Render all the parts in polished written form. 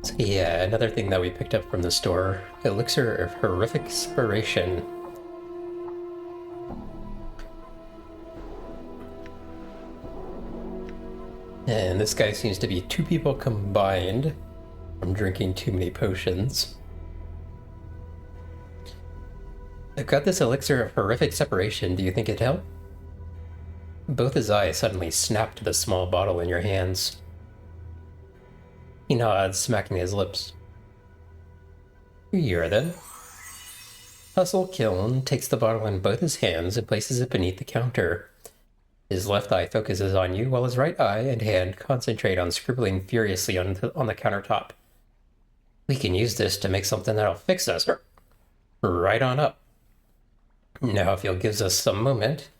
So yeah, another thing that we picked up from the store, Elixir of Horrific Separation. And this guy seems to be two people combined from drinking too many potions. I've got this Elixir of Horrific Separation, do you think it'd help? Both his eyes suddenly snap to the small bottle in your hands. He nods, smacking his lips. Here you are, then. Hustle Kiln takes the bottle in both his hands and places it beneath the counter. His left eye focuses on you, while his right eye and hand concentrate on scribbling furiously on the countertop. We can use this to make something that'll fix us. Right on up. Now, if you'll give us some moment,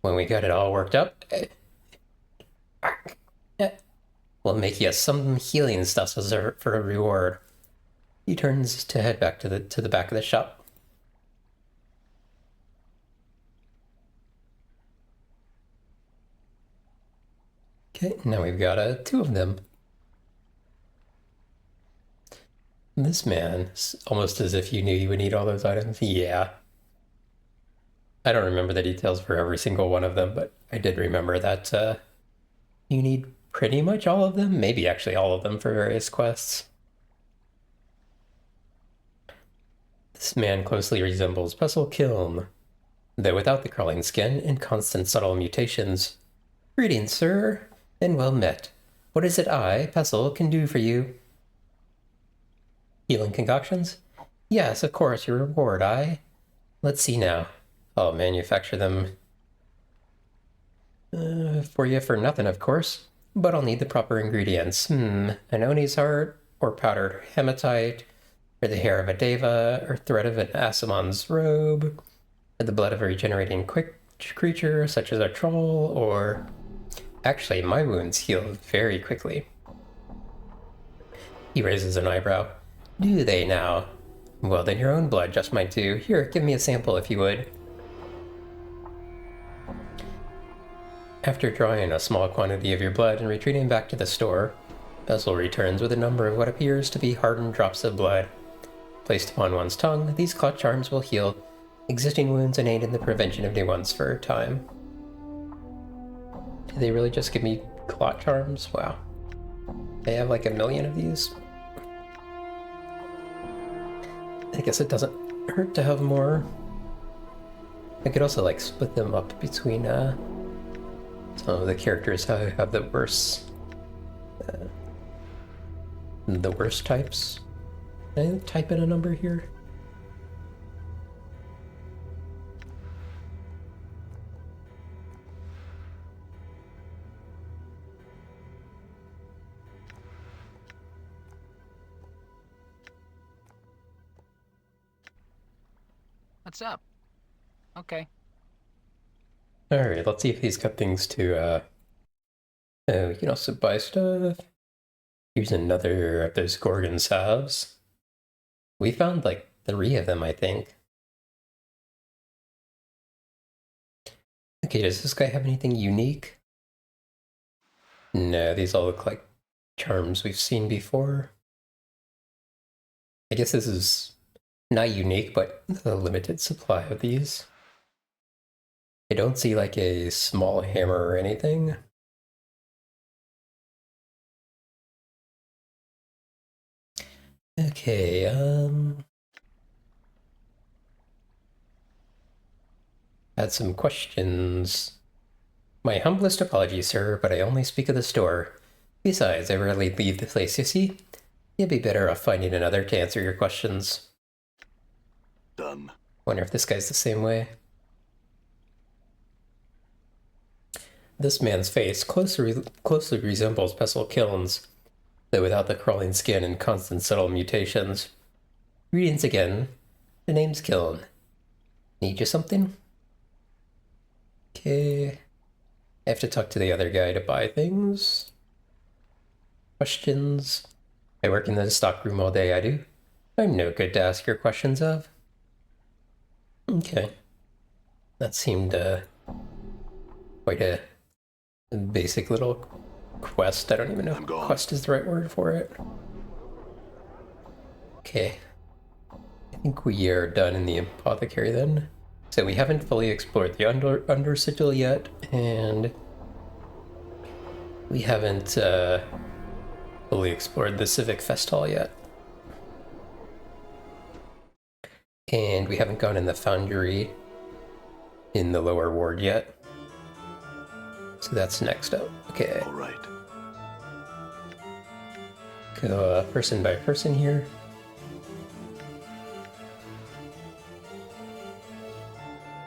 when we got it all worked up, we'll make you some healing stuff for a reward. He turns to head back to the back of the shop. Okay, now we've got two of them. This man, almost as if you knew you would need all those items. Yeah. I don't remember the details for every single one of them, but I did remember that you need pretty much all of them, maybe actually all of them for various quests. This man closely resembles Pestle Kiln, though without the crawling skin and constant subtle mutations. Greetings, sir, and well met. What is it I, Pestle, can do for you? Healing concoctions? Yes, of course, your reward, Let's see now. I'll manufacture them for you for nothing, of course, but I'll need the proper ingredients. An Oni's heart, or powdered hematite, or the hair of a deva, or thread of an Asimon's robe, or the blood of a regenerating quick creature, such as a troll, or... Actually, my wounds heal very quickly. He raises an eyebrow. Do they now? Well, then your own blood just might do. Here, give me a sample if you would. After drawing a small quantity of your blood and retreating back to the store, Pestle returns with a number of what appears to be hardened drops of blood. Placed upon one's tongue, these clot charms will heal existing wounds and aid in the prevention of new ones for a time. Did they really just give me clot charms? Wow. They have like 1 million of these. I guess it doesn't hurt to have more. I could also like split them up between some of the characters who have the worst types. Can I type in a number here? What's up? Okay. Alright, let's see if he's got things to, oh, you can also buy stuff. Here's another of those Gorgon salves. We found like 3 of them, I think. Okay, does this guy have anything unique? No, these all look like charms we've seen before. I guess this is not unique, but a limited supply of these. I don't see like a small hammer or anything. Okay, had some questions. My humblest apologies, sir, but I only speak of the store. Besides, I rarely leave the place, you see. You'd be better off finding another to answer your questions. Done. Wonder if this guy's the same way. This man's face closely resembles Pestle Kiln's, though without the crawling skin and constant subtle mutations. Greetings again. The name's Kiln. Need you something? Okay. I have to talk to the other guy to buy things. Questions? I work in the stockroom all day, I do. I'm no good to ask your questions of. Okay. That seemed quite a basic little quest. I don't even know if quest is the right word for it. Okay. I think we are done in the apothecary then. So we haven't fully explored the under sigil yet, and we haven't fully explored the Civic Fest Hall yet. And we haven't gone in the foundry in the lower ward yet. So that's next up. Okay. All right. Go person by person here.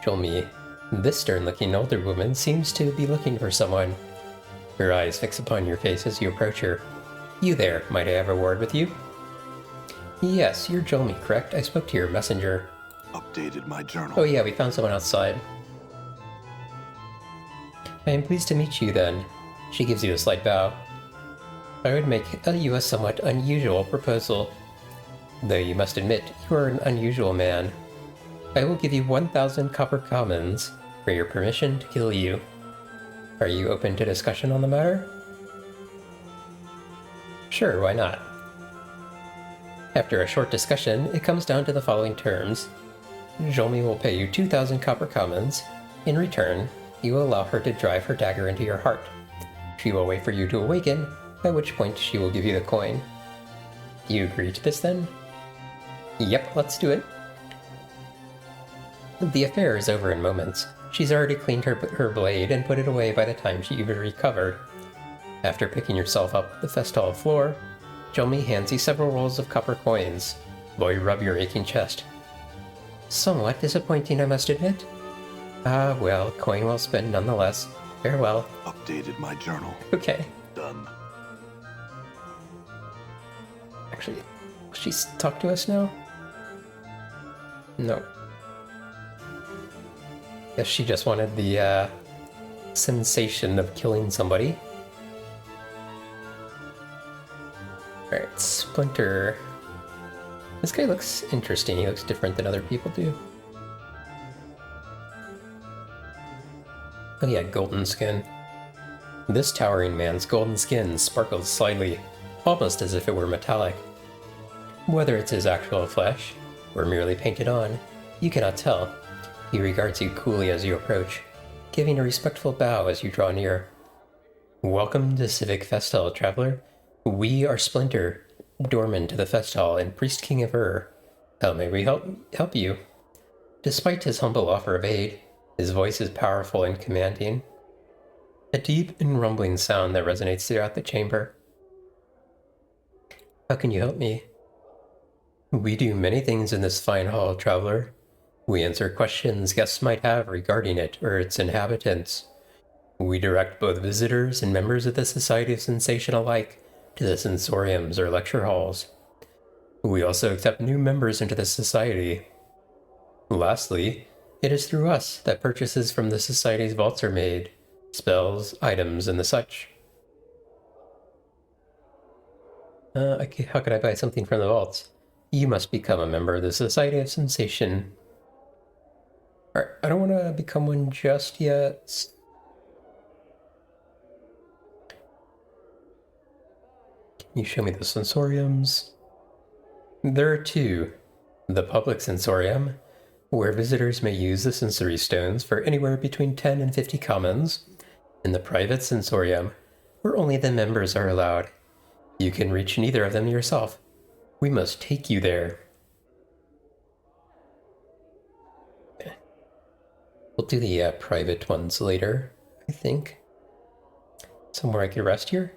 Show me. This stern-looking older woman seems to be looking for someone. Her eyes fix upon your face as you approach her. You there, might I have a word with you? Yes, you're Jolmy, correct? I spoke to your messenger. Updated my journal. Oh yeah, we found someone outside. I am pleased to meet you then. She gives you a slight bow. I would make you a somewhat unusual proposal. Though you must admit, you are an unusual man. I will give you 1,000 copper commons for your permission to kill you. Are you open to discussion on the matter? Sure, why not? After a short discussion, it comes down to the following terms. Jolmy will pay you 2,000 copper commons. In return, you will allow her to drive her dagger into your heart. She will wait for you to awaken, at which point she will give you the coin. Do you agree to this then? Yep, let's do it. The affair is over in moments. She's already cleaned her blade and put it away by the time she even recovered. After picking yourself up the fest hall floor, Jolmy hands you several rolls of copper coins, while you rub your aching chest. Somewhat disappointing, I must admit. Ah, well, coin well spent nonetheless. Farewell. Updated my journal. Okay. Done. Actually, will she talk to us now? No. Guess she just wanted the sensation of killing somebody. Alright, Splinter. This guy looks interesting. He looks different than other people do. Oh yeah, golden skin. This towering man's golden skin sparkles slightly, almost as if it were metallic. Whether it's his actual flesh, or merely painted on, you cannot tell. He regards you coolly as you approach, giving a respectful bow as you draw near. Welcome to Civic Fest Hall, traveler. We are Splinter, doorman to the Fest Hall and Priest King of Ur. How may we help you? Despite his humble offer of aid, his voice is powerful and commanding. A deep and rumbling sound that resonates throughout the chamber. How can you help me? We do many things in this fine hall, traveler. We answer questions guests might have regarding it or its inhabitants. We direct both visitors and members of the Society of Sensation alike to the Sensoriums or lecture halls. We also accept new members into the Society. Lastly, it is through us that purchases from the Society's vaults are made, spells, items, and the such. How could I buy something from the vaults? You must become a member of the Society of Sensation. Alright, I don't want to become one just yet. Can you show me the Sensoriums? There are two. The public Sensorium, where visitors may use the sensory stones for anywhere between 10 and 50 commons, and the private Sensorium, where only the members are allowed. You can reach neither of them yourself. We must take you there. Okay. We'll do the private ones later, I think. Somewhere I could rest here?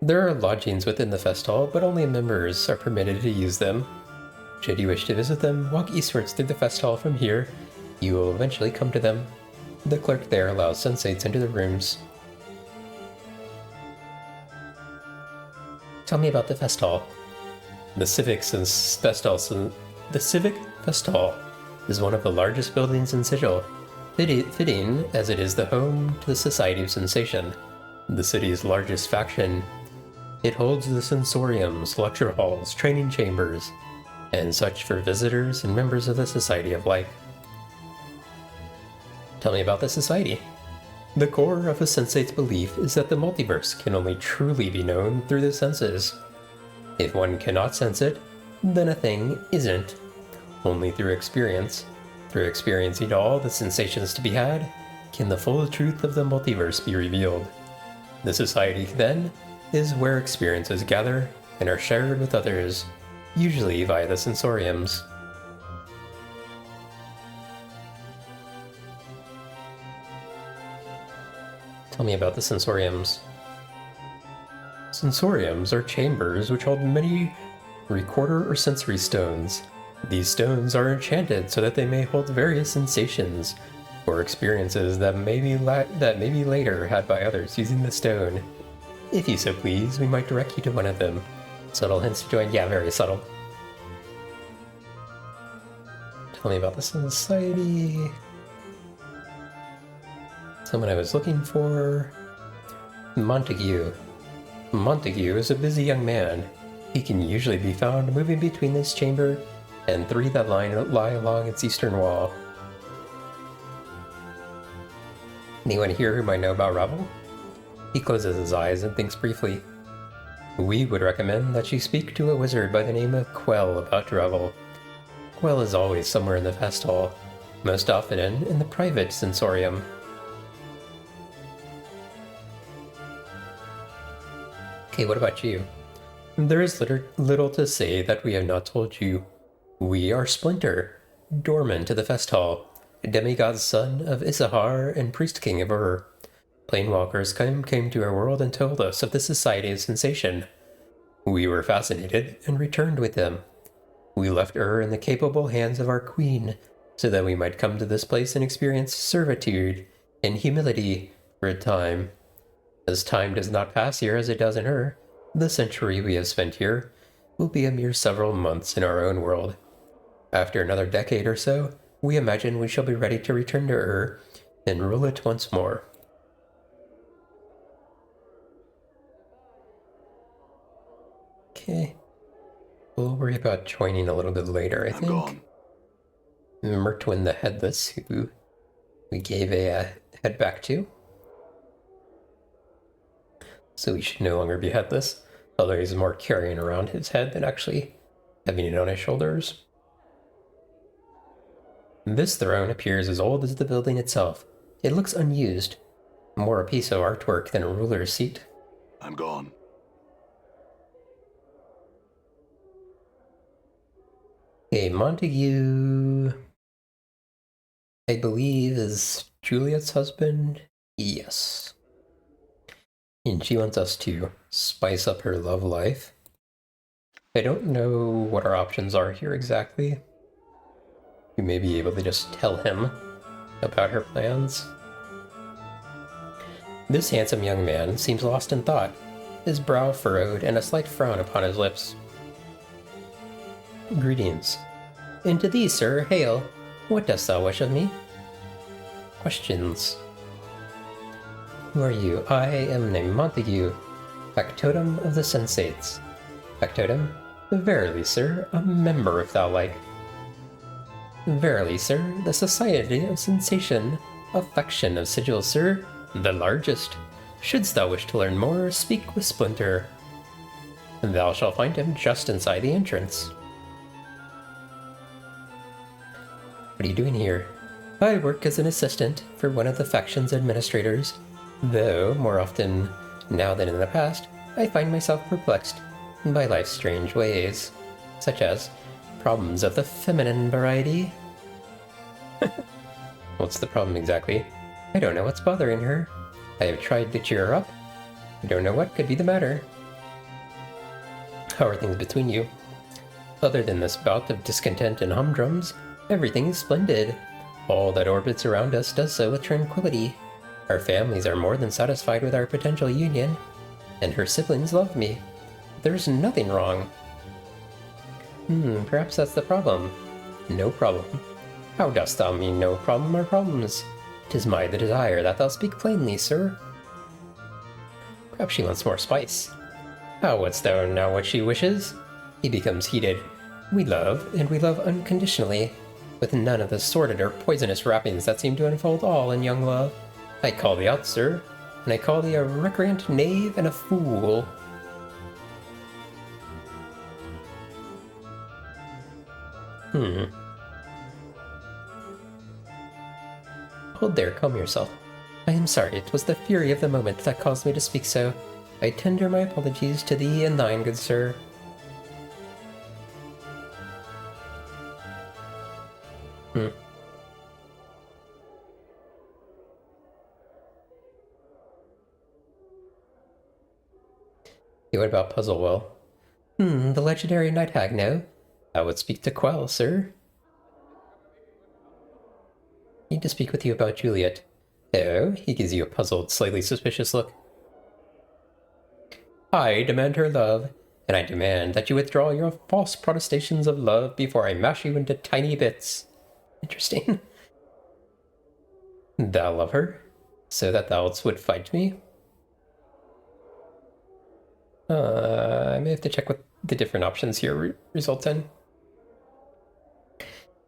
There are lodgings within the fest hall, but only members are permitted to use them. Should you wish to visit them, walk eastwards through the fest hall from here. You will eventually come to them. The clerk there allows sensates into the rooms. Tell me about the fest hall. The Civic Fest Hall is one of the largest buildings in Sigil, fitting as it is the home to the Society of Sensation, the city's largest faction. It holds the Sensoriums, lecture halls, training chambers, and such for visitors and members of the Society of Light. Tell me about the Society. The core of a sensate's belief is that the multiverse can only truly be known through the senses. If one cannot sense it, then a thing isn't. Only through experiencing all the sensations to be had, can the full truth of the multiverse be revealed. The society, then, is where experiences gather and are shared with others, usually via the Sensoriums. Tell me about the Sensoriums. Sensoriums are chambers which hold many recorder or sensory stones. These stones are enchanted so that they may hold various sensations or experiences that may be later had by others using the stone. If you so please, we might direct you to one of them. Subtle hints to join. Yeah, very subtle. Tell me about the society. Someone I was looking for. Montague. Montague is a busy young man. He can usually be found moving between this chamber and 3 that lie along its eastern wall. Anyone here who might know about Revel? He closes his eyes and thinks briefly. We would recommend that you speak to a wizard by the name of Quell about Revel. Quell is always somewhere in the fest hall, most often in the private Sensorium. Okay, what about you? There is little to say that we have not told you. We are Splinter, Doorman to the Fest Hall, demigod son of Isahar and priest king of Ur. Planewalkers came to our world and told us of the society's sensation. We were fascinated and returned with them. We left Ur in the capable hands of our queen, so that we might come to this place and experience servitude and humility for a time. As time does not pass here as it does in Ur, the century we have spent here will be a mere several months in our own world. After another decade or so, we imagine we shall be ready to return to Ur and rule it once more. Okay. We'll worry about joining a little bit later, I think. Gone. Mertwin the Headless, who we gave a head back to. So he should no longer be headless, although he's more carrying around his head than actually having it on his shoulders. This throne appears as old as the building itself. It looks unused, more a piece of artwork than a ruler's seat. I'm gone. Okay, Montague, I believe, is Juliet's husband. Yes. And she wants us to spice up her love life. I don't know what our options are here exactly. We may be able to just tell him about her plans. This handsome young man seems lost in thought, his brow furrowed and a slight frown upon his lips. Greetings. And to thee, sir, hail. What dost thou wish of me? Questions. Who are you? I am named Montague, factotum of the Sensates. Factotum? Verily, sir, a member if thou like. Verily, sir, the Society of Sensation, affection of sigil, sir, the largest. Shouldst thou wish to learn more, speak with Splinter. Thou shalt find him just inside the entrance. What are you doing here? I work as an assistant for one of the faction's administrators, though, more often now than in the past, I find myself perplexed by life's strange ways, such as problems of the feminine variety. What's the problem exactly? I don't know what's bothering her. I have tried to cheer her up. I don't know what could be the matter. How are things between you? Other than this bout of discontent and humdrums, everything is splendid. All that orbits around us does so with tranquility. Our families are more than satisfied with our potential union, and her siblings love me. There's nothing wrong. Perhaps that's the problem. No problem. How dost thou mean no problem or problems? 'Tis my desire that thou speak plainly, sir. Perhaps she wants more spice. How wouldst thou know what she wishes? He becomes heated. We love, and we love unconditionally, with none of the sordid or poisonous wrappings that seem to enfold all in young love. I call thee out, sir, and I call thee a recreant knave and a fool. Hmm. Hold there, calm yourself. I am sorry, it was the fury of the moment that caused me to speak so. I tender my apologies to thee and thine, good sir. Hmm. What about Puzzlewell? The legendary night hag, no? I would speak to Quell, sir. Need to speak with you about Juliet. Oh, he gives you a puzzled, slightly suspicious look. I demand her love, and I demand that you withdraw your false protestations of love before I mash you into tiny bits. Interesting. Thou love her, so that thou would fight me? I may have to check what the different options here result in.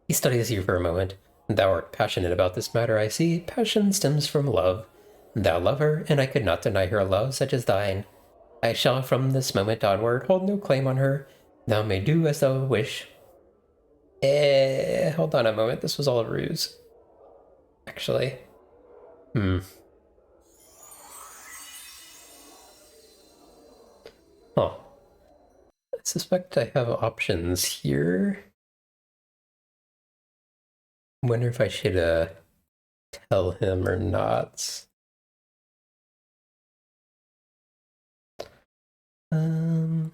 He studies you for a moment. Thou art passionate about this matter, I see. Passion stems from love. Thou love her, and I could not deny her a love such as thine. I shall from this moment onward hold no claim on her. Thou may do as thou wish. Hold on a moment. This was all a ruse. Actually. Huh. I suspect I have options here. Wonder if I should tell him or not. Um.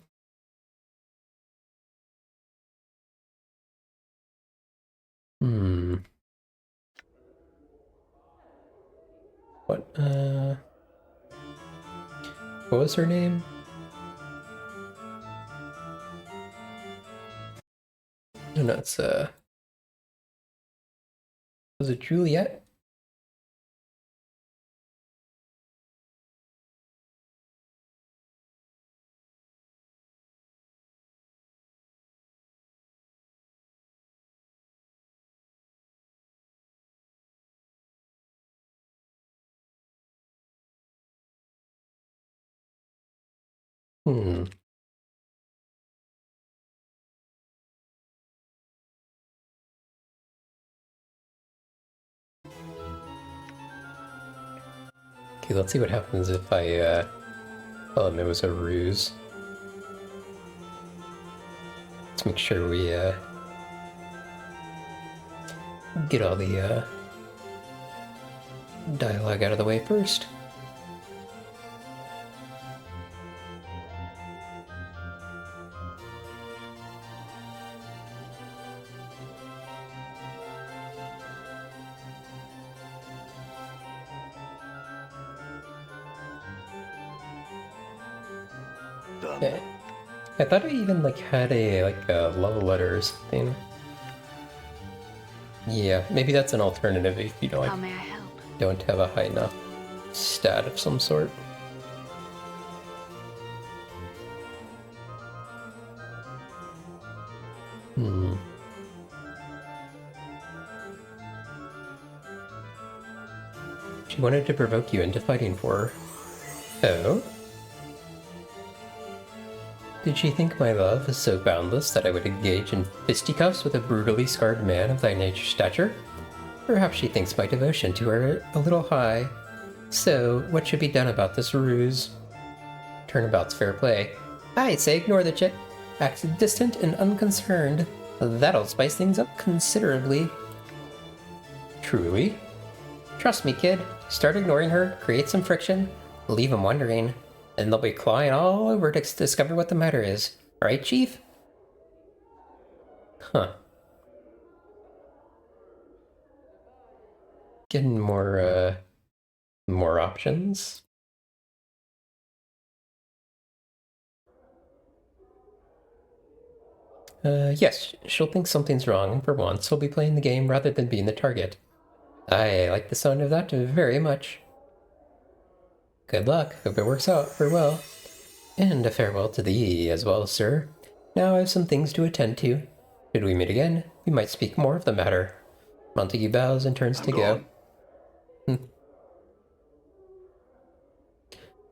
What was her name? No, it's was it Juliet? Hmm. Okay, let's see what happens if I tell him it was a ruse. Let's make sure we get all the dialogue out of the way first. Done. Okay. I thought I even had a love letter or something. Yeah, maybe that's an alternative if you How may I help? don't have a high enough stat of some sort. She wanted to provoke you into fighting for her. Oh? Did she think my love is so boundless that I would engage in fisticuffs with a brutally scarred man of thy stature? Perhaps she thinks my devotion to her a little high. So, what should be done about this ruse? Turnabout's fair play. I'd say ignore the chick. Act distant and unconcerned. That'll spice things up considerably. Truly? Trust me, kid. Start ignoring her, create some friction, leave them wondering, and they'll be clawing all over to discover what the matter is. Right, Chief? Huh. Getting more options? Yes, she'll think something's wrong, and for once, he'll be playing the game rather than being the target. I like the sound of that very much. Good luck. Hope it works out for well. And a farewell to thee as well, sir. Now I have some things to attend to. Should we meet again, we might speak more of the matter. Montague bows and turns to go.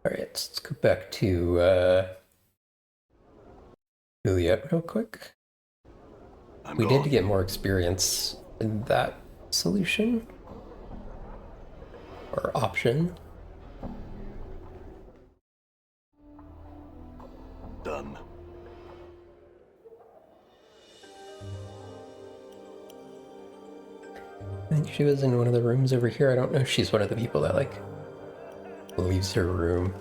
Alright, let's go back to Juliet real quick. I'm We gone. did get more experience in that solution. Or option. Done. I think she was in one of the rooms over here. I don't know if she's one of the people that, like, leaves her room.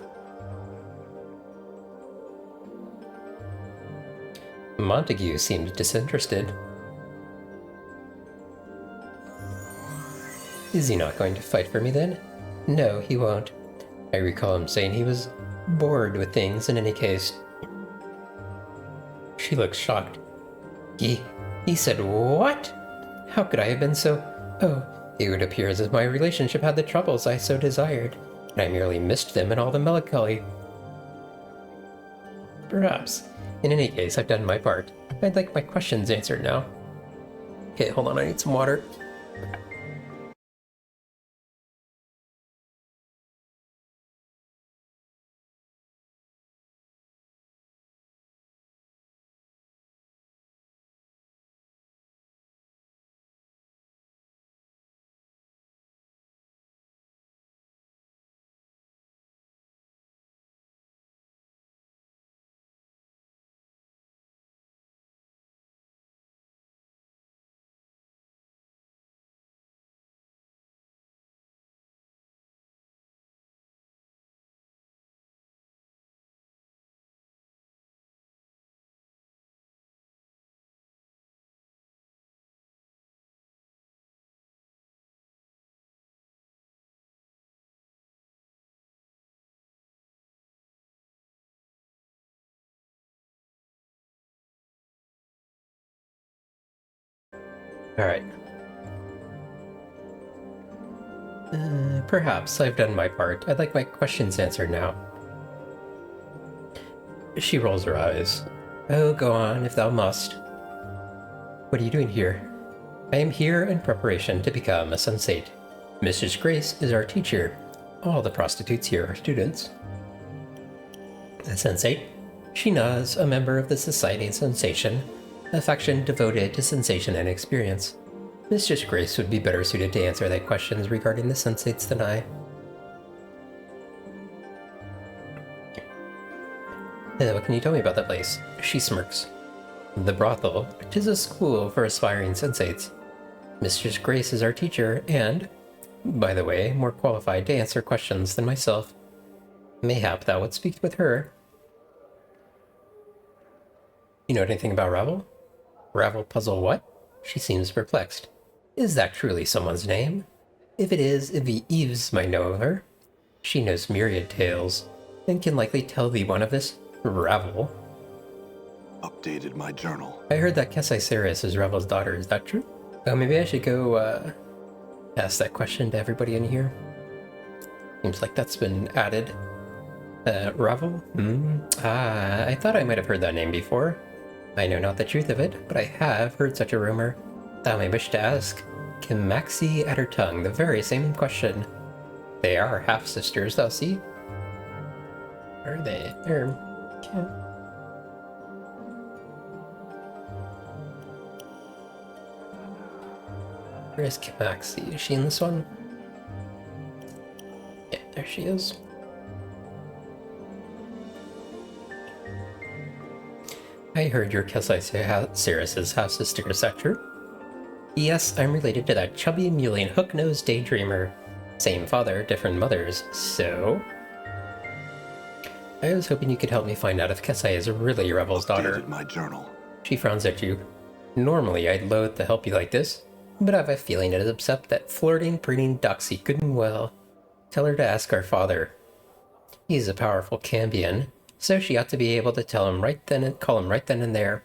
Montague seemed disinterested. Is he not going to fight for me then? No, he won't. I recall him saying he was bored with things in any case. She looked shocked. He said what? How could I have been so... Oh, it would appear as if my relationship had the troubles I so desired, and I merely missed them in all the melancholy. Perhaps. In any case, I've done my part. I'd like my questions answered now. Okay, hold on, I need some water. Alright. Perhaps I've done my part. I'd like my questions answered now. She rolls her eyes. Oh, go on, if thou must. What are you doing here? I am here in preparation to become a sensate. Mrs. Grace is our teacher. All the prostitutes here are students. A sensate? She nods, a member of the Society of Sensation, a faction devoted to sensation and experience. Mistress Grace would be better suited to answer thy questions regarding the sensates than I. What can you tell me about that place? She smirks. The brothel. 'Tis a school for aspiring sensates. Mistress Grace is our teacher, and, by the way, more qualified to answer questions than myself. Mayhap thou would speak with her. You know anything about Ravel? Ravel puzzle what? She seems perplexed. Is that truly someone's name? If it is, Eves might know of her. She knows myriad tales, and can likely tell thee one of this Ravel. Updated my journal. I heard that Ceres is Ravel's daughter, is that true? Oh, maybe I should go, ask that question to everybody in here. Seems like that's been added. Ravel? I thought I might have heard that name before. I know not the truth of it, but I have heard such a rumor. Thou may wish to ask. Kimaxi at her tongue, the very same question. They are half-sisters, thou see? Are they? Where's Kimaxi? Is she in this one? Yeah, there she is. I heard you're Ceres' half-sister, is that true? Yes, I'm related to that chubby, muley, hook-nosed daydreamer. Same father, different mothers, so... I was hoping you could help me find out if Kesai is really Revel's daughter. Updated my journal. She frowns at you. Normally, I'd loathe to help you like this, but I have a feeling it is upset that flirting, preening Doxy good and well. Tell her to ask our father. He's a powerful Cambion, so she ought to be able to call him right then and there.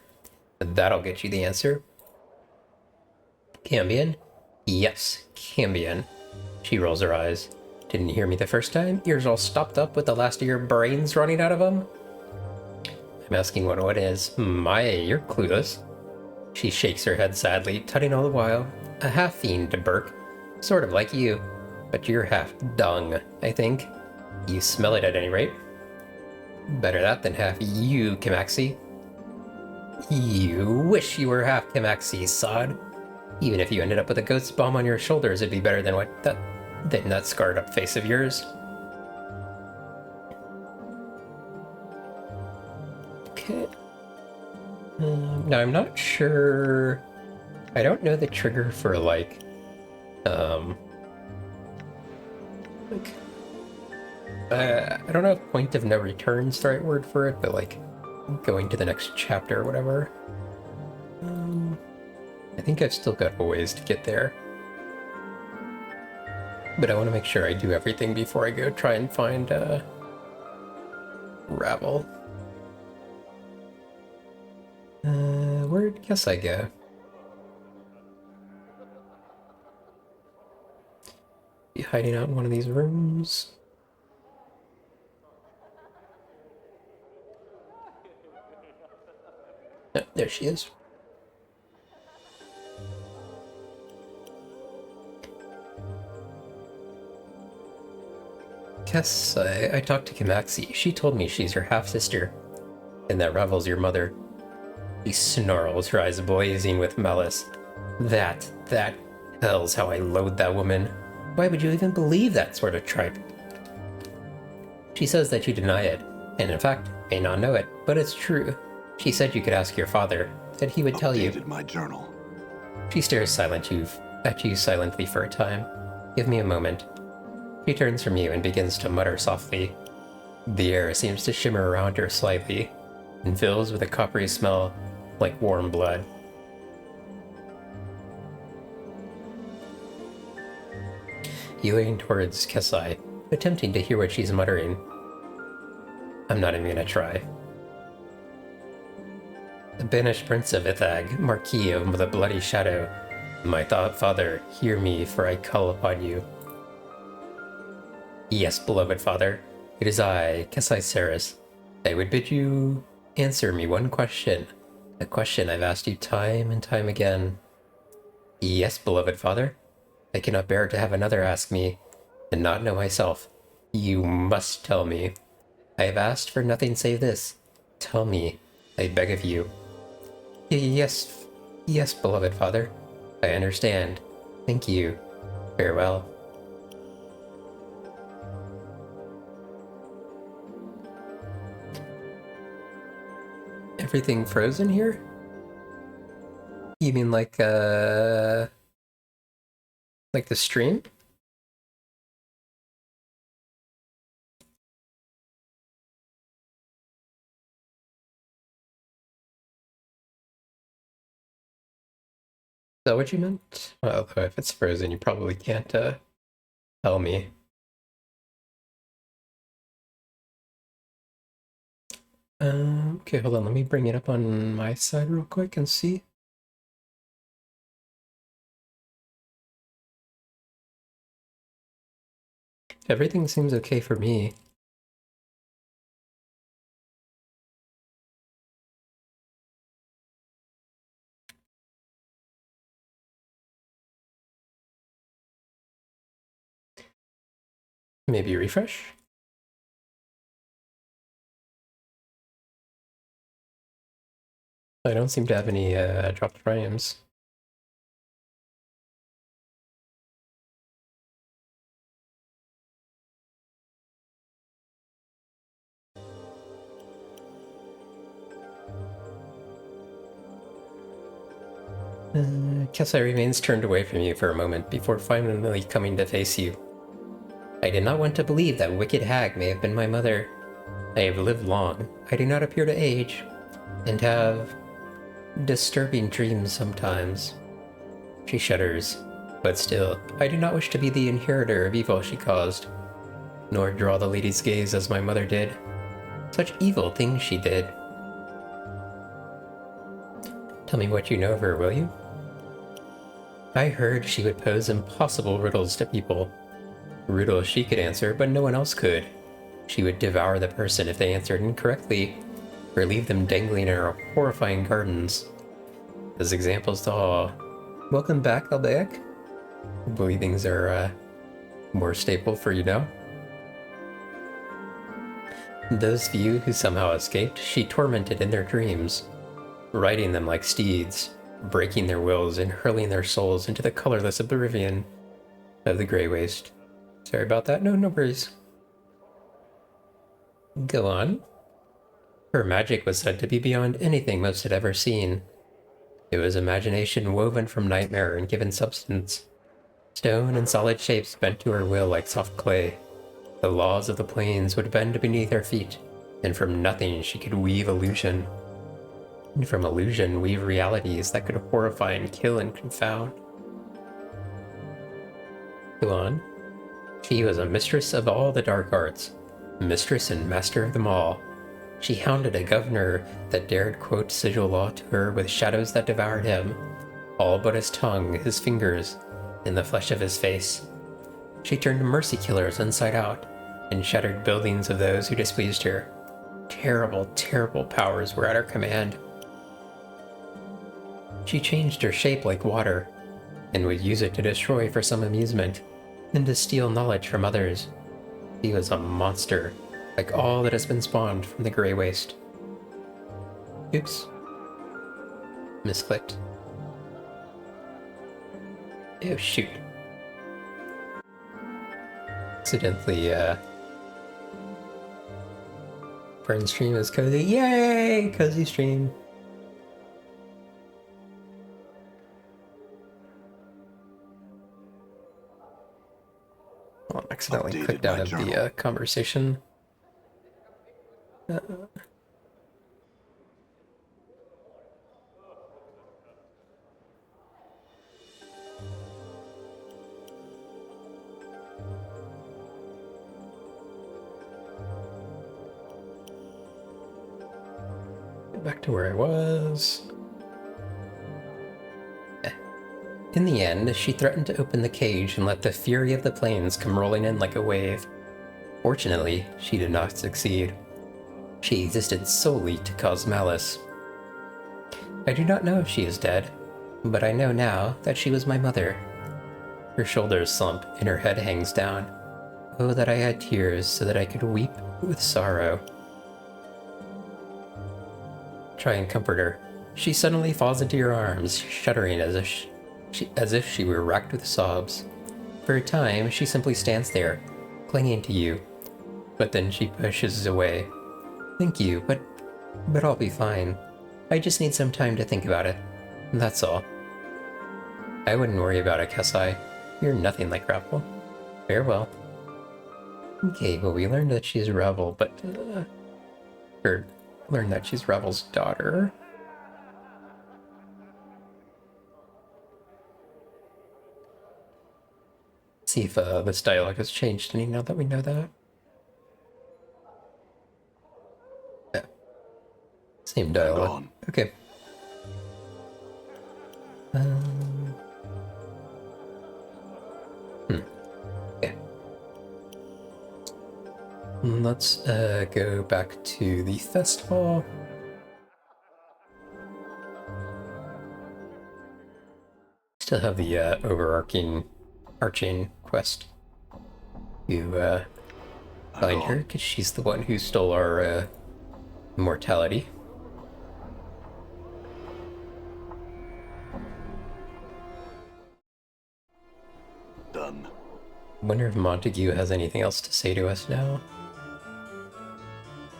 That'll get you the answer. Cambion? Yes, Cambion. She rolls her eyes. Didn't you hear me the first time? Ears all stopped up with the last of your brains running out of them? I'm asking what it is. Maya, you're clueless. She shakes her head sadly, tutting all the while. A half-fiend to Burke. Sort of like you. But you're half dung, I think. You smell it at any rate. Better that than half you, Kimaxi. You wish you were half Kamaxi, sod. Even if you ended up with a ghost bomb on your shoulders, it'd be better than that scarred up face of yours. Okay. Now I'm not sure. I don't know the trigger for like I don't know if point of no return's the right word for it, but like going to the next chapter or whatever. I think I've still got a ways to get there. But I want to make sure I do everything before I go try and find Ravel. Where'd guess I go? Be hiding out in one of these rooms. Oh, there she is. Guess I talked to Kamaxi. She told me she's your half-sister, and that Ravel's your mother. She snarls, her eyes blazing with malice. That hell's how I loathe that woman. Why would you even believe that sort of tripe? She says that you deny it, and in fact, may not know it, but it's true. She said you could ask your father, that he would tell you. Updated my journal. She stares at you silently for a time. Give me a moment. She turns from you and begins to mutter softly. The air seems to shimmer around her slightly, and fills with a coppery smell like warm blood. You lean towards Kesai, attempting to hear what she's muttering. I'm not even gonna try. The banished prince of Ithag, Marquis of the Bloody Shadow, my father, hear me, for I call upon you. Yes, beloved father, it is I, Kesai Saris. I would bid you answer me one question, a question I've asked you time and time again. Yes, beloved father, I cannot bear to have another ask me, and not know myself. You must tell me. I have asked for nothing save this. Tell me, I beg of you. Yes, beloved father. I understand. Thank you. Farewell. Everything frozen here? You mean like the stream? Is that what you meant? Well, if it's frozen, you probably can't tell me. Okay, hold on. Let me bring it up on my side real quick and see. Everything seems okay for me. Maybe refresh? I don't seem to have any dropped frames. Kesai remains turned away from you for a moment before finally coming to face you. I did not want to believe that wicked hag may have been my mother. I have lived long. I do not appear to age, and have disturbing dreams sometimes. She shudders, but still, I do not wish to be the inheritor of evil she caused, nor draw the lady's gaze as my mother did. Such evil things she did. Tell me what you know of her, will you? I heard she would pose impossible riddles to people. Riddles she could answer, but no one else could. She would devour the person if they answered incorrectly, or leave them dangling in her horrifying gardens. As examples to all. Welcome back, Aldeak. I believe things are more stable for you now. Those few who somehow escaped, she tormented in their dreams. riding them like steeds, breaking their wills and hurling their souls into the colorless oblivion of the Grey Waste. Sorry about that. No worries. Go on. Her magic was said to be beyond anything most had ever seen. It was imagination woven from nightmare and given substance. Stone and solid shapes bent to her will like soft clay. The laws of the plains would bend beneath her feet, and from nothing she could weave illusion. And from illusion weave realities that could horrify and kill and confound. Go on. She was a mistress of all the dark arts, mistress and master of them all. She hounded a governor that dared quote sigil law to her with shadows that devoured him, all but his tongue, his fingers, and the flesh of his face. She turned mercy killers inside out, and shattered buildings of those who displeased her. Terrible, terrible powers were at her command. She changed her shape like water, and would use it to destroy for some amusement, and to steal knowledge from others. She was a monster, like all that has been spawned from the Grey Waste. Oops. Misclicked. Oh shoot. Accidentally, Burn stream is cozy. Yay! Cozy stream. Well, I accidentally Updated clicked out my of journal. the conversation. Get back to where I was. In the end, she threatened to open the cage and let the fury of the plains come rolling in like a wave. Fortunately, she did not succeed. She existed solely to cause malice. I do not know if she is dead, but I know now that she was my mother. Her shoulders slump and her head hangs down. Oh, that I had tears so that I could weep with sorrow. Try and comfort her. She suddenly falls into your arms, shuddering as if she were racked with sobs. For a time, she simply stands there, clinging to you. But then she pushes away. Thank you, but I'll be fine. I just need some time to think about it. That's all. I wouldn't worry about it, Kasai. You're nothing like Ravel. Farewell. Okay, well, we learned that she's Ravel, but... or learned that she's Ravel's daughter. See if this dialogue has changed any now that we know that. Yeah. Same dialogue. on. Okay. Okay. Let's go back to the festival. Still have the overarching quest to find her, because she's the one who stole our immortality. Done. Wonder if Montague has anything else to say to us now.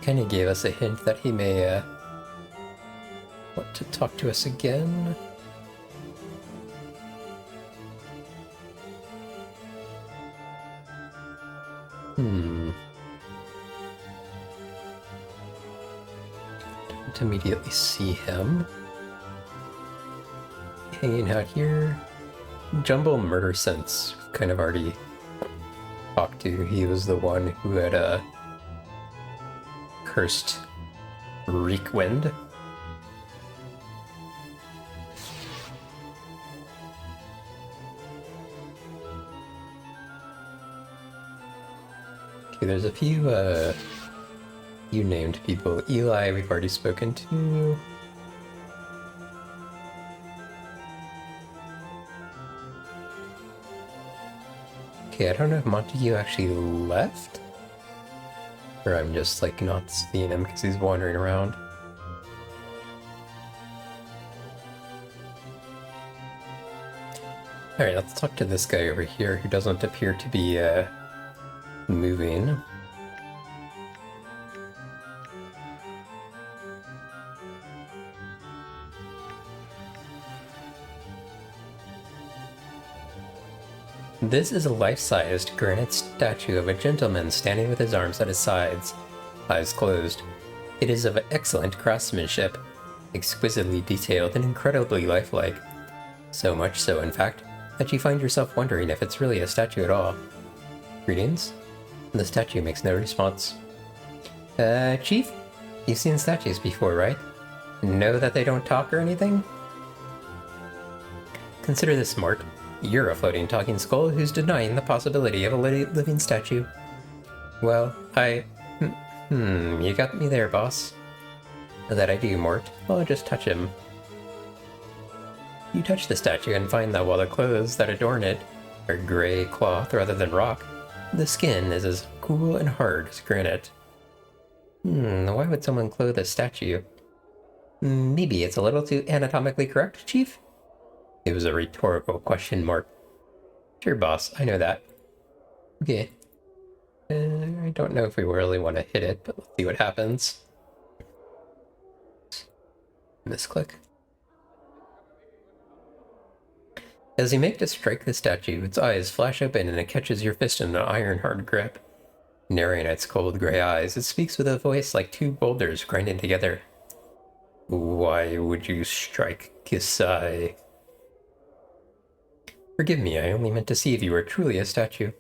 Kind of gave us a hint that he may want to talk to us again. Don't immediately see him. Hanging out here. Jumbo Murder Sense, kind of already talked to. He was the one who had cursed Reekwind. Okay, there's a few you named people. Eli, we've already spoken to. Okay, I don't know if Montague actually left, or I'm just like not seeing him because he's wandering around. Alright, let's talk to this guy over here who doesn't appear to be, moving. This is a life-sized granite statue of a gentleman standing with his arms at his sides, eyes closed. It is of excellent craftsmanship, exquisitely detailed and incredibly lifelike. So much so, in fact, that you find yourself wondering if it's really a statue at all. Greetings? The statue makes no response. Chief? You've seen statues before, right? Know that they don't talk or anything? Consider this, Mort. You're a floating talking skull who's denying the possibility of a living statue. Well, you got me there, boss. That I do, Mort. I'll just touch him. You touch the statue and find that while the clothes that adorn it are gray cloth rather than rock, the skin is as cool and hard as granite. Why would someone clothe a statue? Maybe it's a little too anatomically correct, Chief? It was a rhetorical question, Mort. Sure, boss, I know that. Okay. I don't know if we really want to hit it, but let's see what happens. Misclick. As you make to strike the statue, its eyes flash open and it catches your fist in an iron-hard grip. Narrowing its cold gray eyes, it speaks with a voice like two boulders grinding together. Why would you strike Kisai? Forgive me, I only meant to see if you were truly a statue.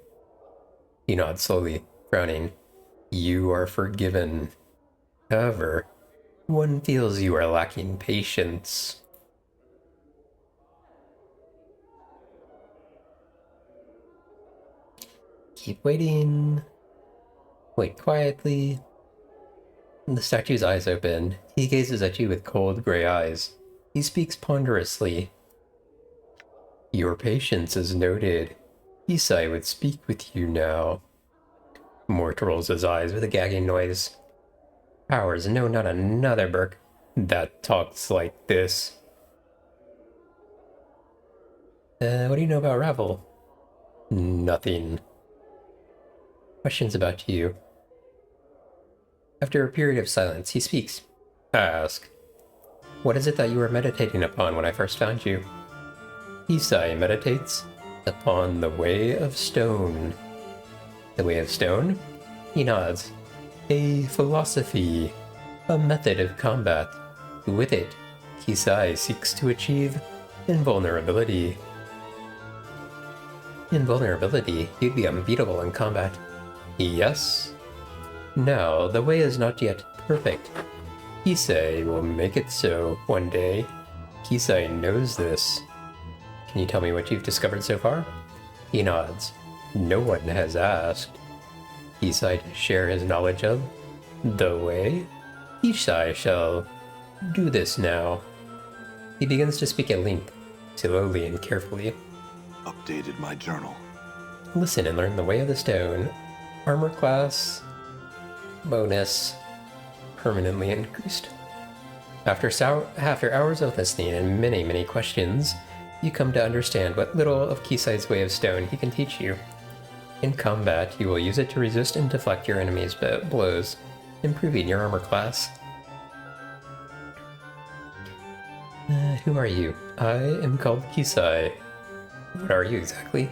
He nods slowly, frowning. You are forgiven. However, one feels you are lacking patience. Keep waiting. Wait quietly. The statue's eyes open. He gazes at you with cold gray eyes. He speaks ponderously. Your patience is noted. Isai would speak with you now. Mort rolls his eyes with a gagging noise. Powers, no, not another Burke that talks like this. What do you know about Ravel? Nothing. Questions about you. After a period of silence, he speaks. Ask. What is it that you were meditating upon when I first found you? Isai meditates upon the Way of Stone. The Way of Stone? He nods. A philosophy, a method of combat. With it, Kisai seeks to achieve invulnerability. Invulnerability? You'd be unbeatable in combat. Yes. Now, the way is not yet perfect. Kisai will make it so one day. Kisai knows this. Can you tell me what you've discovered so far? He nods. No one has asked. Kisai to share his knowledge of the way? Kisai shall do this now. He begins to speak at length, slowly and carefully. Updated my journal. Listen and learn the Way of the Stone. Armor class bonus permanently increased. After hours of listening and many questions, you come to understand what little of Kisai's Way of Stone he can teach you. In combat, you will use it to resist and deflect your enemy's blows, improving your armor class. Who are you? I am called Kisai. What are you exactly?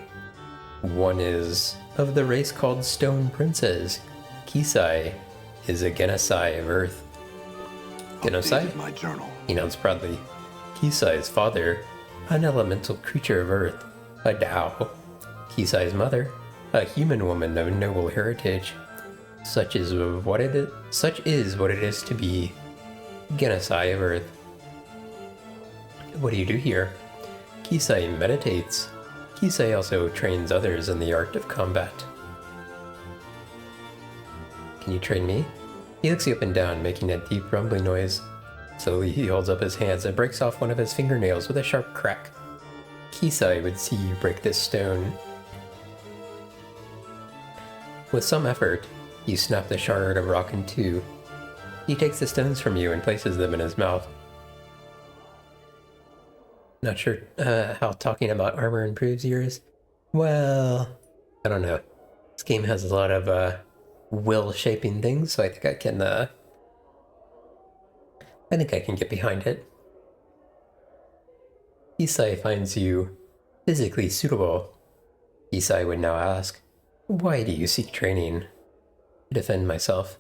One is of the race called Stone Princes. Kisai is a Genocide of Earth. Genocide? My journal. He nods proudly. Kisai's father, an elemental creature of Earth, a Dao. Kisai's mother, a human woman of noble heritage. Such is what it is to be Genocide of Earth. What do you do here? Kisai meditates. Kisai also trains others in the art of combat. Can you train me? He looks you up and down, making a deep rumbling noise. Slowly he holds up his hands and breaks off one of his fingernails with a sharp crack. Kisai would see you break this stone. With some effort, you snap the shard of rock in two. He takes the stones from you and places them in his mouth. Not sure how talking about armor improves yours. Well, I don't know. This game has a lot of will shaping things, so I think I can get behind it. Isai finds you physically suitable. Isai would now ask, why do you seek training? To defend myself.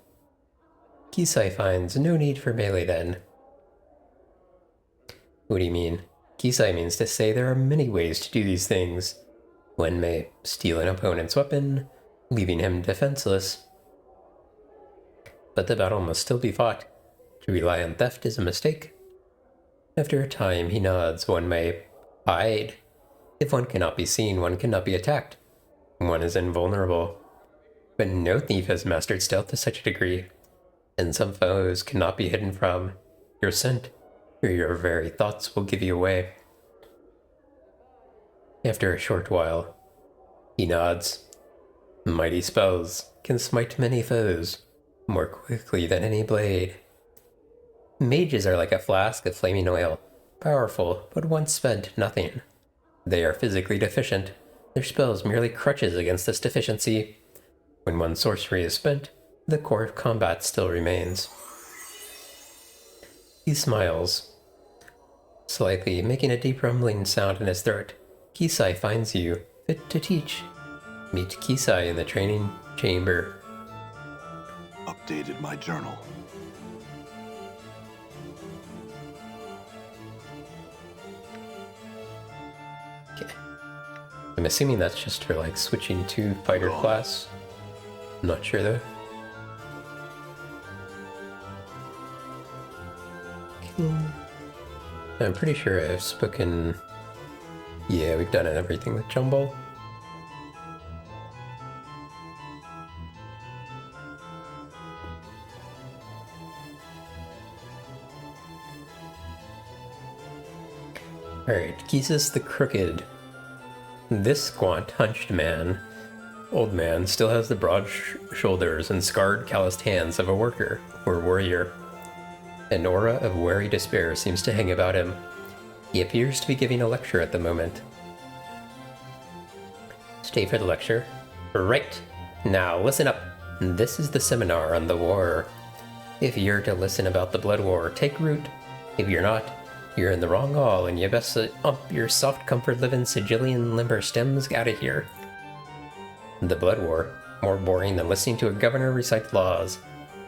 Kisai finds no need for melee then. What do you mean? Kisai means to say there are many ways to do these things. One may steal an opponent's weapon, leaving him defenseless. But the battle must still be fought. To rely on theft is a mistake. After a time, he nods. One may hide. If one cannot be seen, one cannot be attacked. One is invulnerable. But no thief has mastered stealth to such a degree, and some foes cannot be hidden from your scent, or your very thoughts will give you away. After a short while, he nods. Mighty spells can smite many foes more quickly than any blade. Mages are like a flask of flaming oil, powerful, but once spent, nothing. They are physically deficient. Their spells merely crutches against this deficiency. When one sorcery is spent, the core of combat still remains. He smiles, slightly, making a deep rumbling sound in his throat. Kisai finds you fit to teach. Meet Kisai in the training chamber. Updated my journal. Okay. I'm assuming that's just for like switching to fighter class. I'm not sure though. Okay. I'm pretty sure I've spoken. Yeah, we've done everything with Jumble. Alright, Gisus the Crooked. This squat, hunched man, old man, still has the broad shoulders and scarred, calloused hands of a worker or warrior. An aura of wary despair seems to hang about him. He appears to be giving a lecture at the moment. Stay for the lecture. Right. Now, listen up. This is the seminar on the war. If you're to listen about the blood war, take root. If you're not, you're in the wrong hall, and you best up your soft comfort living sigillian limber stems out of here. The blood war, more boring than listening to a governor recite laws.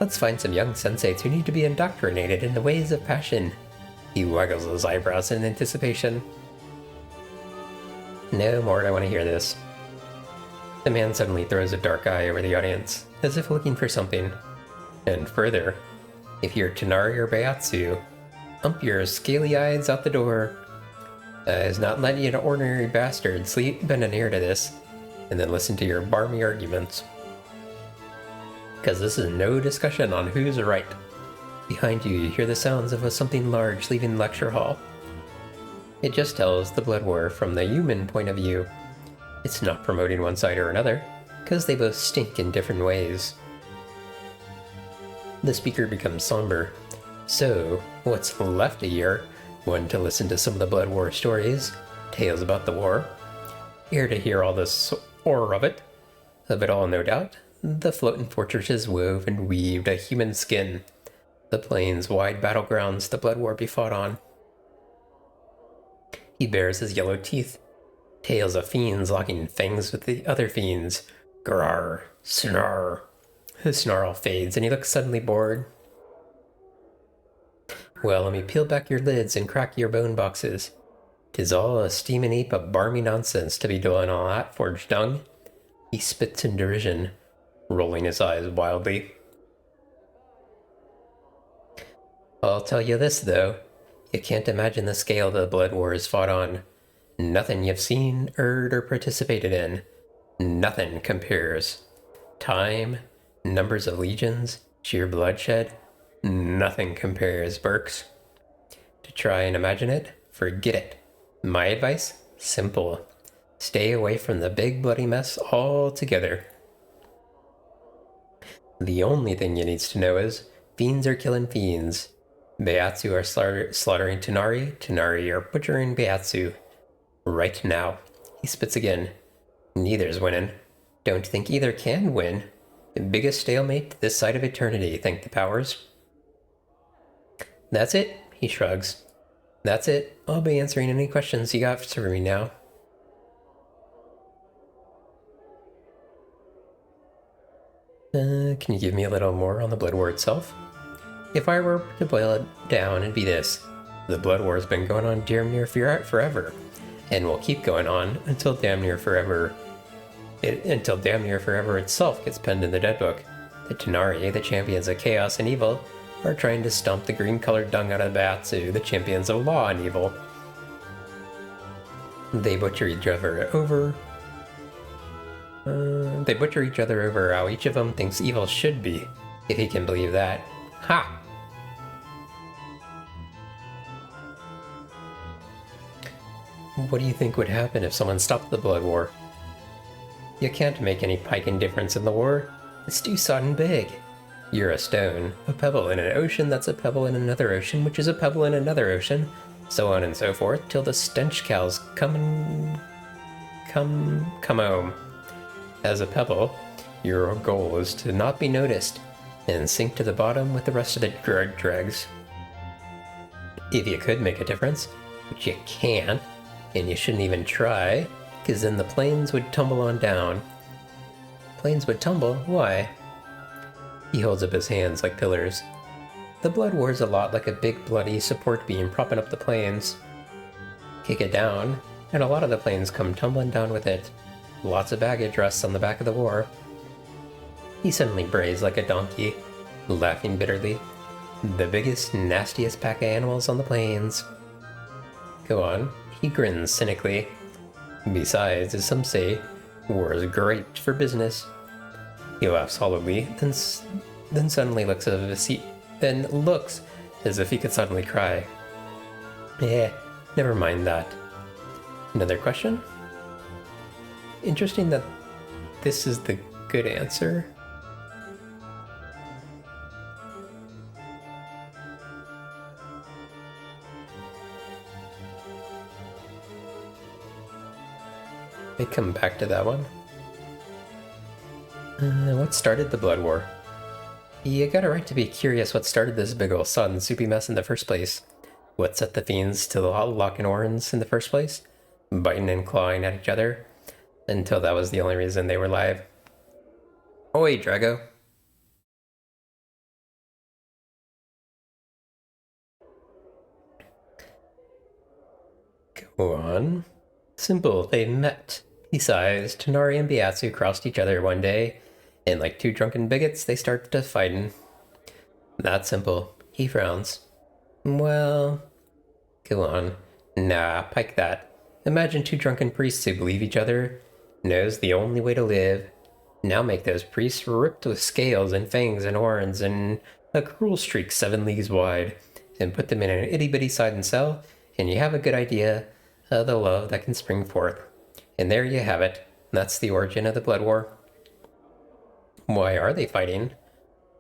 Let's find some young sensates who need to be indoctrinated in the ways of passion. He waggles his eyebrows in anticipation. No more, I want to hear this. The man suddenly throws a dark eye over the audience, as if looking for something. And further, if you're Tanari or Bayatsu, ump your scaly eyes out the door. Is not letting an ordinary bastard bend an ear to this, and then listen to your barmy arguments. Because this is no discussion on who's right. Behind you, you hear the sounds of something large leaving the lecture hall. It just tells the blood war from the human point of view. It's not promoting one side or another, because they both stink in different ways. The speaker becomes somber. So, what's left here? One, to listen to some of the blood war stories, tales about the war. Here to hear all this horror of it all no doubt. The floating fortresses wove and weaved a human skin. The plains, wide battlegrounds the blood war be fought on. He bares his yellow teeth. Tales of fiends locking fangs with the other fiends. Grar, snarr. His snarl fades and he looks suddenly bored. Well, let me peel back your lids and crack your bone boxes. 'Tis all a steaming heap of barmy nonsense to be doing all that forged dung. He spits in derision, rolling his eyes wildly. I'll tell you this, though. You can't imagine the scale the blood war is fought on. Nothing you've seen, heard, or participated in. Nothing compares. Time, numbers of legions, sheer bloodshed. Nothing compares, Berks. To try and imagine it, forget it. My advice? Simple. Stay away from the big bloody mess altogether. The only thing you need to know is, fiends are killing fiends. Byasu are slaughtering Tanari. Tanari are butchering Byasu. Right now. He spits again. Neither's winning. Don't think either can win. The biggest stalemate this side of eternity, thank the powers. That's it, he shrugs. That's it. I'll be answering any questions you got for me now. Can you give me a little more on the Blood War itself? If I were to boil it down, it'd be this. The Blood War has been going on damn near forever, and will keep going on until damn near forever itself gets penned in the Dead Book. The Tanari, the champions of chaos and evil, are trying to stomp the green-colored dung out of Byasu, the champions of law and evil. They butcher each other over how each of them thinks evil should be, if he can believe that. Ha! What do you think would happen if someone stopped the Blood War? You can't make any piking difference in the war. It's too sodden big. You're a stone, a pebble in an ocean that's a pebble in another ocean, which is a pebble in another ocean, so on and so forth, till the stench cows come home. As a pebble, your goal is to not be noticed, and sink to the bottom with the rest of the dregs. If you could make a difference, which you can't, and you shouldn't even try, because then the planes would tumble on down. Planes would tumble? Why? He holds up his hands like pillars. The Blood War's a lot like a big bloody support beam propping up the planes. Kick it down, and a lot of the planes come tumbling down with it. Lots of baggage rests on the back of the war. He suddenly brays like a donkey, laughing bitterly. The biggest, nastiest pack of animals on the plains. Go on, he grins cynically. Besides, as some say, war is great for business. He laughs hollowly, then suddenly looks as if he could suddenly cry. Never mind that. Another question? Interesting that this is the good answer. I come back to that one. What started the Blood War? You got a right to be curious what started this big ol' sodden soupy mess in the first place. What set the fiends to locking horns in the first place? Biting and clawing at each other? Until that was the only reason they were live. Oi, Drago. Go on. Simple, they met. He sighs. Tanari and Byasu crossed each other one day, and like two drunken bigots, they started to fightin'. That simple. He frowns. Well, go on. Nah, pike that. Imagine two drunken priests who believe each other knows the only way to live. Now make those priests ripped with scales and fangs and horns and a cruel streak 7 leagues wide, and put them in an itty-bitty side cell, and you have a good idea of the love that can spring forth. And there you have it. That's the origin of the Blood War. Why are they fighting?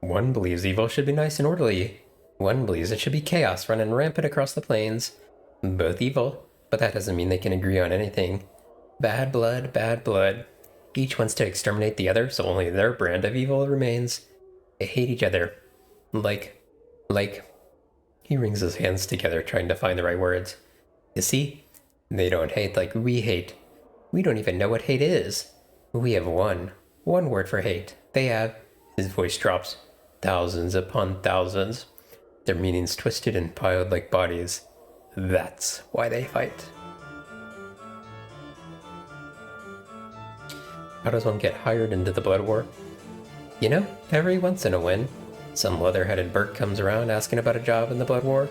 One believes evil should be nice and orderly. One believes it should be chaos running rampant across the plains. Both evil, but that doesn't mean they can agree on anything. Bad blood, bad blood. Each wants to exterminate the other, so only their brand of evil remains. They hate each other. Like... He wrings his hands together, trying to find the right words. You see? They don't hate like we hate. We don't even know what hate is. We have one word for hate. They have, his voice drops, thousands upon thousands. Their meanings twisted and piled like bodies. That's why they fight. How does one get hired into the Blood War? You know, every once in a while, some leather-headed Burt comes around asking about a job in the Blood War.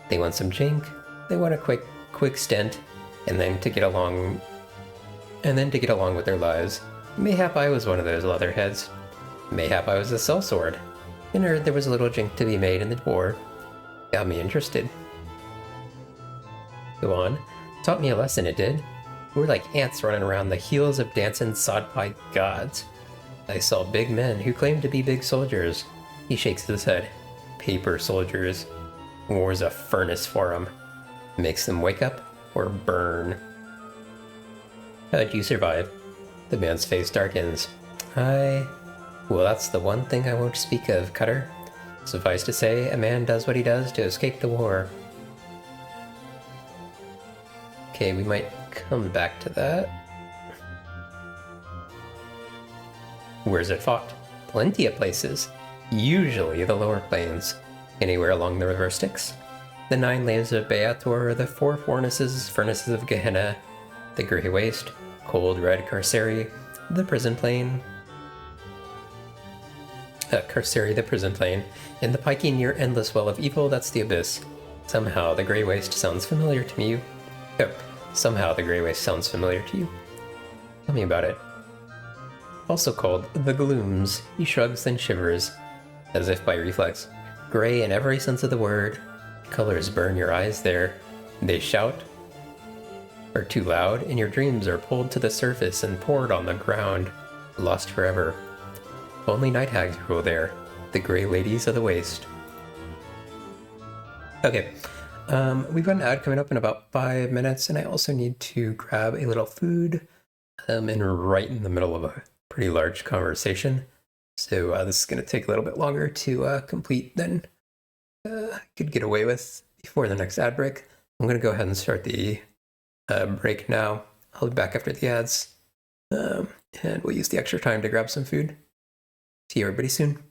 They want some jink, they want a quick stint, and then to get along with their lives. Mayhap I was one of those leatherheads. Mayhap I was a sellsword, and heard there was a little jink to be made in the war. Got me interested. Go on. Taught me a lesson, it did. We're like ants running around the heels of dancing sod-pied gods. I saw big men who claimed to be big soldiers. He shakes his head. Paper soldiers. War's a furnace for them. Makes them wake up or burn. How'd you survive? The man's face darkens. Well, that's the one thing I won't speak of, Cutter. Suffice to say, a man does what he does to escape the war. Okay, we might come back to that. Where's it fought? Plenty of places. Usually the lower plains. Anywhere along the river Styx. The 9 lanes of Beator, the 4 furnaces of Gehenna, the Grey Waste, Cold Red Carceri, the Prison Plain, Carceri, the Prison Plain, and the pikey near Endless Well of Evil, that's the Abyss. Somehow the Grey Waste sounds familiar to me. Somehow the Grey Waste sounds familiar to you. Tell me about it. Also called the Glooms, he shrugs then shivers, as if by reflex. Grey in every sense of the word. Colors burn your eyes there. They shout, are too loud, and your dreams are pulled to the surface and poured on the ground, lost forever. Only night hags rule there, the Grey Ladies of the Waste. Okay, we've got an ad coming up in about 5 minutes, and I also need to grab a little food. And right in the middle of a pretty large conversation. So this is going to take a little bit longer to complete than I could get away with before the next ad break. I'm going to go ahead and start the break now. I'll be back after the ads. And we'll use the extra time to grab some food. See everybody soon.